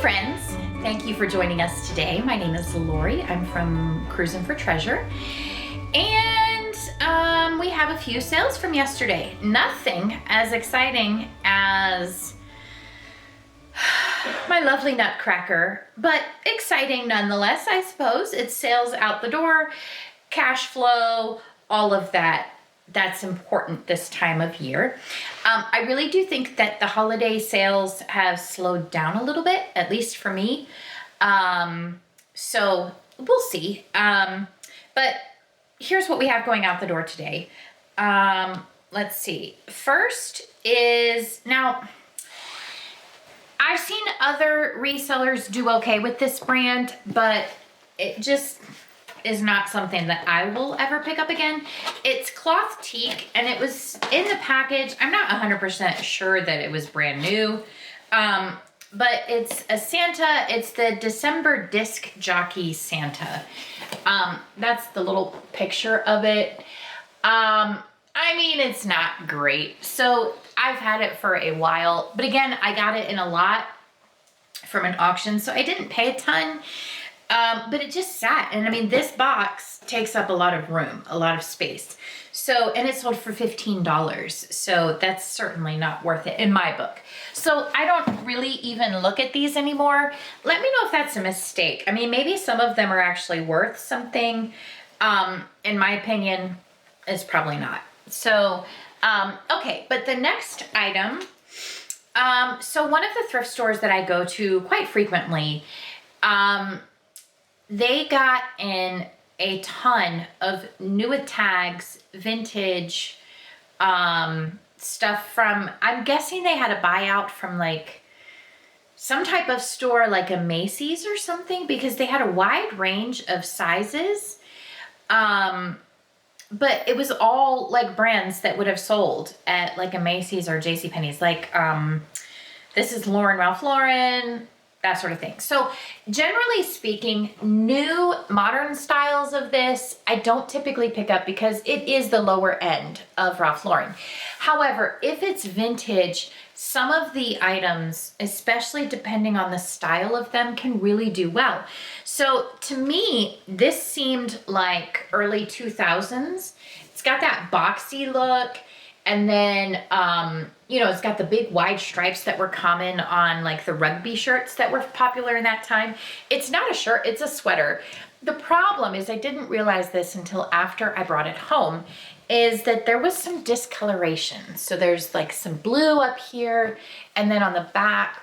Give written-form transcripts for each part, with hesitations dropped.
friends, thank you for joining us today. My name is Lori. I'm from Cruising for Treasure, and we have a few sales from yesterday. Nothing as exciting as my lovely nutcracker, but exciting nonetheless, I suppose. It's sales out the door, cash flow, all of that. That's important this time of year. I really do think that the holiday sales have slowed down a little bit, at least for me. So we'll see. But here's what we have going out the door today. Let's see. First is, now, I've seen other resellers do okay with this brand, but it just is not something that I will ever pick up again. It's cloth teak, and it was in the package. I'm not 100% sure that it was brand new, but it's a Santa. It's the December Disc Jockey Santa. That's the little picture of it. I mean, it's not great. So I've had it for a while, but again, I got it in a lot from an auction, so I didn't pay a ton. But it just sat, and I mean, this box takes up a lot of room, a lot of space. So, and it sold for $15. So that's certainly not worth it in my book. So I don't really even look at these anymore. Let me know if that's a mistake. I mean, maybe some of them are actually worth something. In my opinion, it's probably not. So, okay, but the next item, so one of the thrift stores that I go to quite frequently, they got in a ton of new tags, vintage stuff from, I'm guessing they had a buyout from like some type of store like a Macy's or something, because they had a wide range of sizes. But it was all like brands that would have sold at like a Macy's or JCPenney's. Like this is Ralph Lauren, that sort of thing. So generally speaking, new modern styles of this, I don't typically pick up because it is the lower end of Ralph Lauren. However, if it's vintage, some of the items, especially depending on the style of them, can really do well. So to me, this seemed like early 2000s. It's got that boxy look. And then, you know, it's got the big wide stripes that were common on like the rugby shirts that were popular in that time. It's not a shirt, it's a sweater. The problem is, I didn't realize this until after I brought it home, is that there was some discoloration. So there's like some blue up here, and then on the back,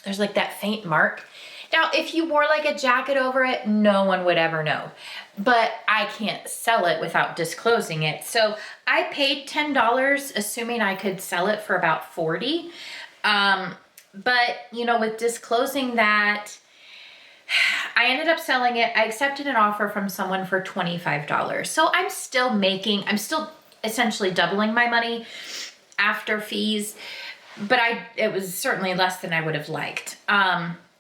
there's like that faint mark. Now, if you wore like a jacket over it, no one would ever know. But I can't sell it without disclosing it. So I paid $10, assuming I could sell it for about $40. But, you know, with disclosing that, I ended up selling it. I accepted an offer from someone for $25. So I'm still essentially doubling my money after fees. But it was certainly less than I would have liked.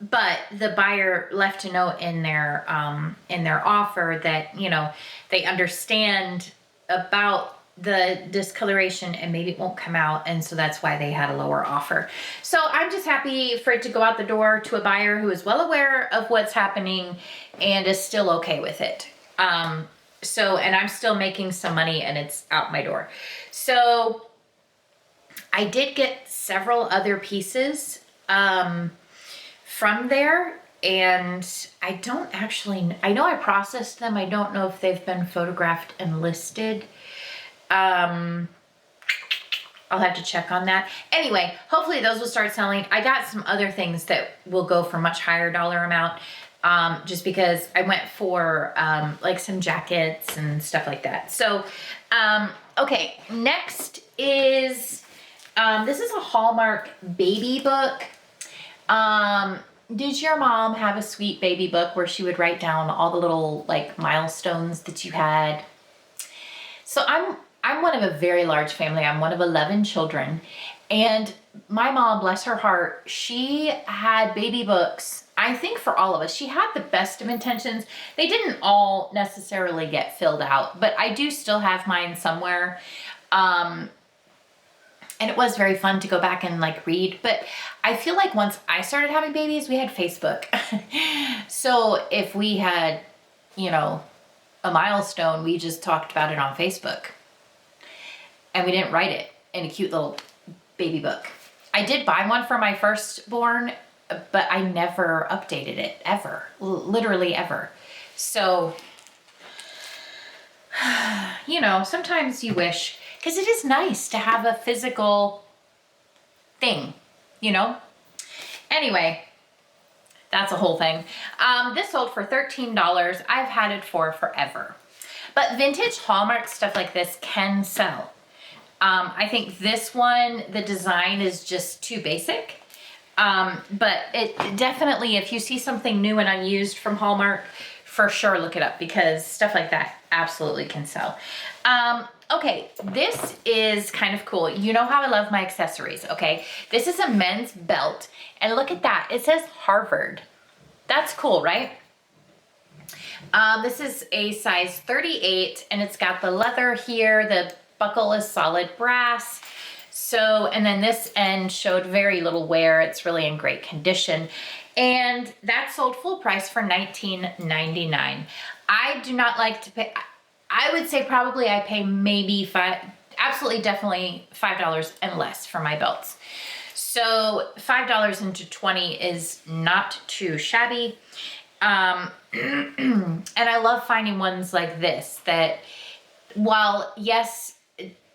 But the buyer left a note in their offer that, you know, they understand about the discoloration and maybe it won't come out, and so that's why they had a lower offer. So I'm just happy for it to go out the door to a buyer who is well aware of what's happening and is still okay with it. And I'm still making some money, and it's out my door. So I did get several other pieces from there, and I know I processed them. I don't know if they've been photographed and listed. I'll have to check on that. Anyway, hopefully those will start selling. I got some other things that will go for much higher dollar amount, just because I went for like some jackets and stuff like that. So, okay, next is, this is a Hallmark baby book. Did your mom have a sweet baby book where she would write down all the little like milestones that you had? So I'm one of a very large family. I'm one of 11 children, and my mom, bless her heart, she had baby books, I think, for all of us. She had the best of intentions. They didn't all necessarily get filled out, but I do still have mine somewhere. And it was very fun to go back and like read. But I feel like once I started having babies, we had Facebook. So if we had, you know, a milestone, we just talked about it on Facebook. And we didn't write it in a cute little baby book. I did buy one for my firstborn, but I never updated it ever, literally ever. So, you know, sometimes you wish, because it is nice to have a physical thing, you know? Anyway, that's a whole thing. This sold for $13. I've had it for forever. But vintage Hallmark stuff like this can sell. I think this one, the design is just too basic. But it definitely, if you see something new and unused from Hallmark, for sure look it up, because stuff like that absolutely can sell. Okay, this is kind of cool. You know how I love my accessories, okay? This is a men's belt, and look at that. It says Harvard. That's cool, right? This is a size 38, and it's got the leather here. The buckle is solid brass. So, and then this end showed very little wear. It's really in great condition. And that sold full price for $19.99. I do not like to pay, I would say probably I pay maybe absolutely definitely $5 and less for my belts. So $5 into 20 is not too shabby. And I love finding ones like this that, while yes,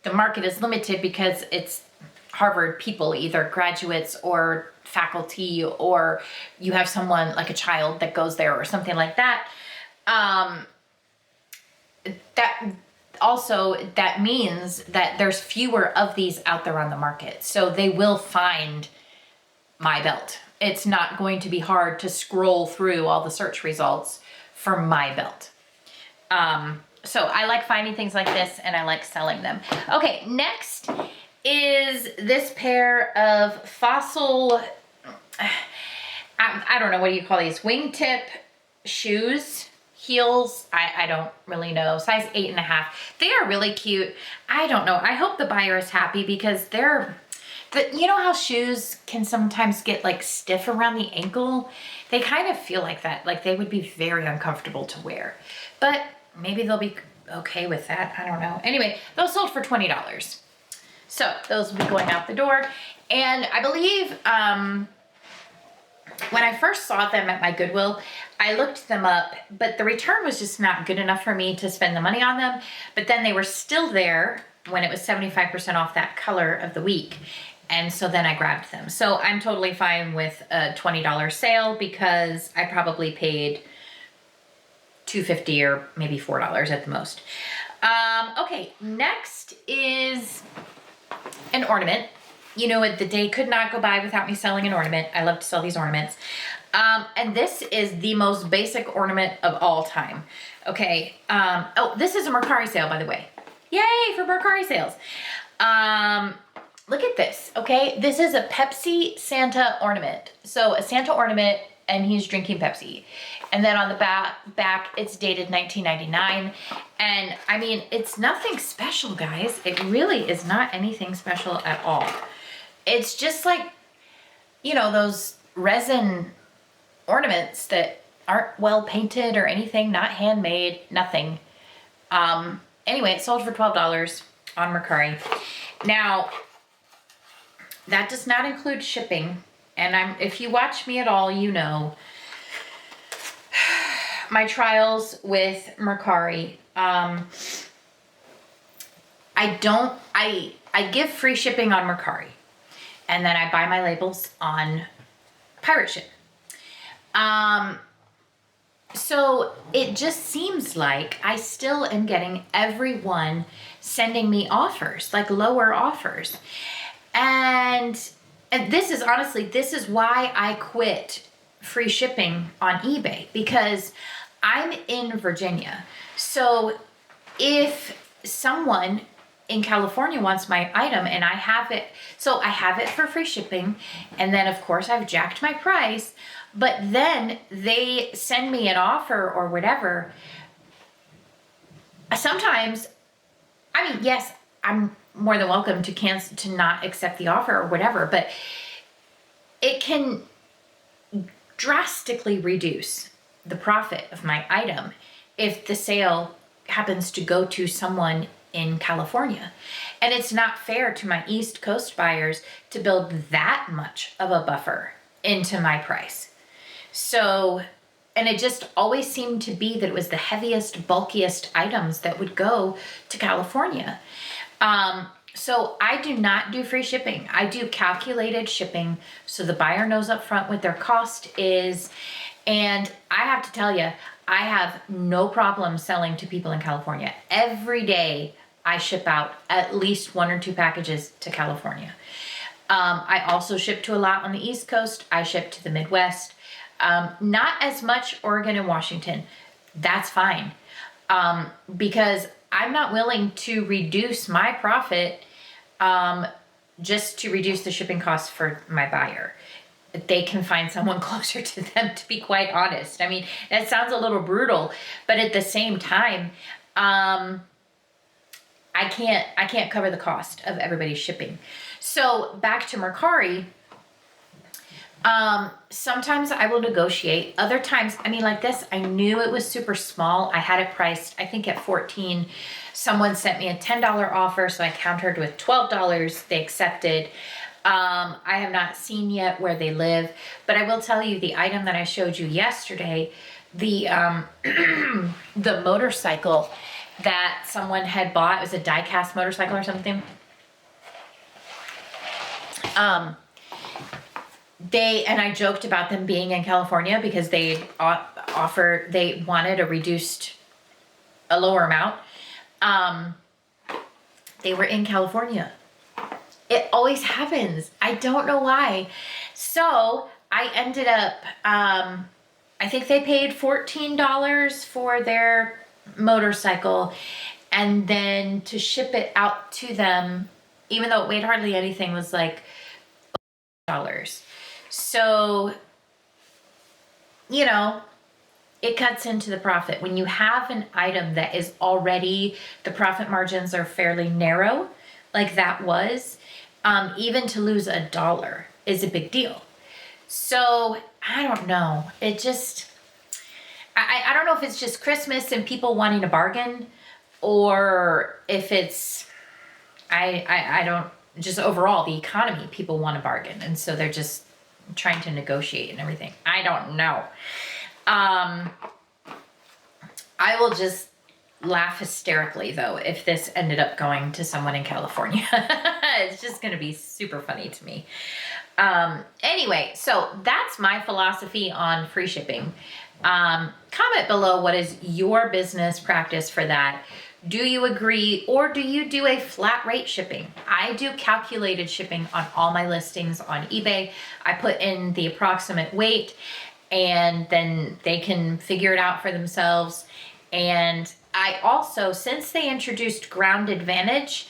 the market is limited because it's Harvard people, either graduates or faculty, or you have someone like a child that goes there or something like that. That means that there's fewer of these out there on the market. So they will find my belt. It's not going to be hard to scroll through all the search results for my belt. So I like finding things like this, and I like selling them. Okay, next is this pair of Fossil, I don't know, what do you call these? Wingtip shoes, heels, I don't really know, size 8.5. They are really cute. I don't know, I hope the buyer is happy, because you know how shoes can sometimes get like stiff around the ankle? They kind of feel like that, like they would be very uncomfortable to wear. But maybe they'll be okay with that. I don't know. Anyway, those sold for $20. So those will be going out the door. And I believe when I first saw them at my Goodwill, I looked them up, but the return was just not good enough for me to spend the money on them. But then they were still there when it was 75% off that color of the week. And so then I grabbed them. So I'm totally fine with a $20 sale, because I probably paid $2.50 or maybe $4 at the most. Okay, next is an ornament. You know, the day could not go by without me selling an ornament. I love to sell these ornaments. And this is the most basic ornament of all time. Okay, oh, this is a Mercari sale, by the way. Yay for Mercari sales. Look at this, okay? This is a Pepsi Santa ornament. So a Santa ornament, and he's drinking Pepsi. And then on the back, it's dated 1999. And I mean, it's nothing special, guys. It really is not anything special at all. It's just like, you know, those resin ornaments that aren't well painted or anything, not handmade, nothing. Anyway, it sold for $12 on Mercari. Now, that does not include shipping. And if you watch me at all, you know my trials with Mercari. I give free shipping on Mercari, and then I buy my labels on Pirate Ship. So it just seems like I still am getting everyone sending me offers, like lower offers. And this is honestly, this is why I quit free shipping on eBay, because I'm in Virginia. So if someone in California wants my item and I have it, so I have it for free shipping, and then of course I've jacked my price, but then they send me an offer or whatever. Sometimes, I mean, yes, I'm more than welcome to cancel, to not accept the offer or whatever, but it can drastically reduce the profit of my item if the sale happens to go to someone in California. And it's not fair to my East Coast buyers to build that much of a buffer into my price. So, and it just always seemed to be that it was the heaviest, bulkiest items that would go to California. So I do not do free shipping. I do calculated shipping so the buyer knows up front what their cost is. And I have to tell you, I have no problem selling to people in California. Every day I ship out at least 1 or 2 packages to California. I also ship to a lot on the East Coast. I ship to the Midwest. Not as much Oregon and Washington. That's fine. Because I'm not willing to reduce my profit just to reduce the shipping costs for my buyer. They can find someone closer to them, to be quite honest. I mean, that sounds a little brutal, but at the same time, I can't cover the cost of everybody's shipping. So back to Mercari. Sometimes I will negotiate. Other times, I mean, like this, I knew it was super small. I had it priced, I think, at $14. Someone sent me a $10 offer, so I countered with $12. They accepted. I have not seen yet where they live, but I will tell you the item that I showed you yesterday, the the motorcycle that someone had bought. It was a die-cast motorcycle or something. And I joked about them being in California because they wanted a lower amount. They were in California. It always happens. I don't know why. So I ended up, I think they paid $14 for their motorcycle, and then to ship it out to them, even though it weighed hardly anything, was like $. So, you know, it cuts into the profit. When you have an item that is already, the profit margins are fairly narrow, like that was, even to lose $1 is a big deal. So I don't know. It just, I don't know if it's just Christmas and people wanting a bargain, or if it's, I don't, just overall the economy, people want a bargain. And so they're just trying to negotiate and everything. I don't know. I will just laugh hysterically though if this ended up going to someone in California. It's just going to be super funny to me. Anyway, so that's my philosophy on free shipping. Comment below, what is your business practice for that? Do you agree, or do you do a flat rate shipping? I do calculated shipping on all my listings on eBay. I put in the approximate weight, and then they can figure it out for themselves. And I also, since they introduced Ground Advantage,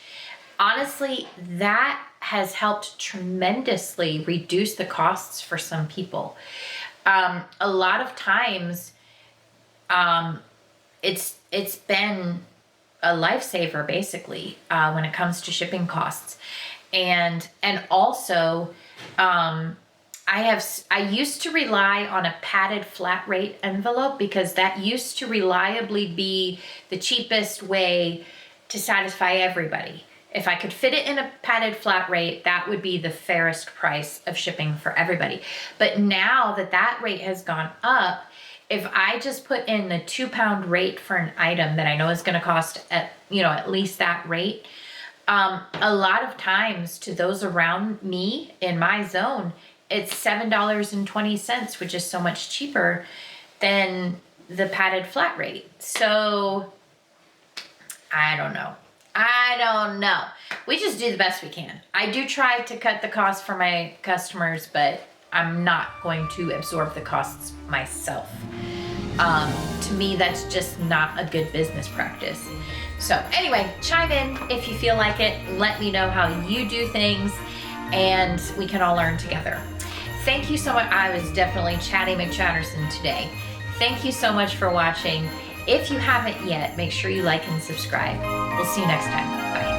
honestly, that has helped tremendously reduce the costs for some people. A lot of times, it's been a lifesaver basically when it comes to shipping costs, and also I used to rely on a padded flat rate envelope because that used to reliably be the cheapest way to satisfy everybody. If I could fit it in a padded flat rate, that would be the fairest price of shipping for everybody. But now that that rate has gone up, if I just put in the 2-pound rate for an item that I know is going to cost at least that rate, a lot of times to those around me in my zone, it's $7.20, which is so much cheaper than the padded flat rate. So I don't know. We just do the best we can. I do try to cut the cost for my customers, but I'm not going to absorb the costs myself. To me, that's just not a good business practice. So anyway, chime in if you feel like it. Let me know how you do things, and we can all learn together. Thank you so much. I was definitely Chatty McChatterson today. Thank you so much for watching. If you haven't yet, make sure you like and subscribe. We'll see you next time. Bye.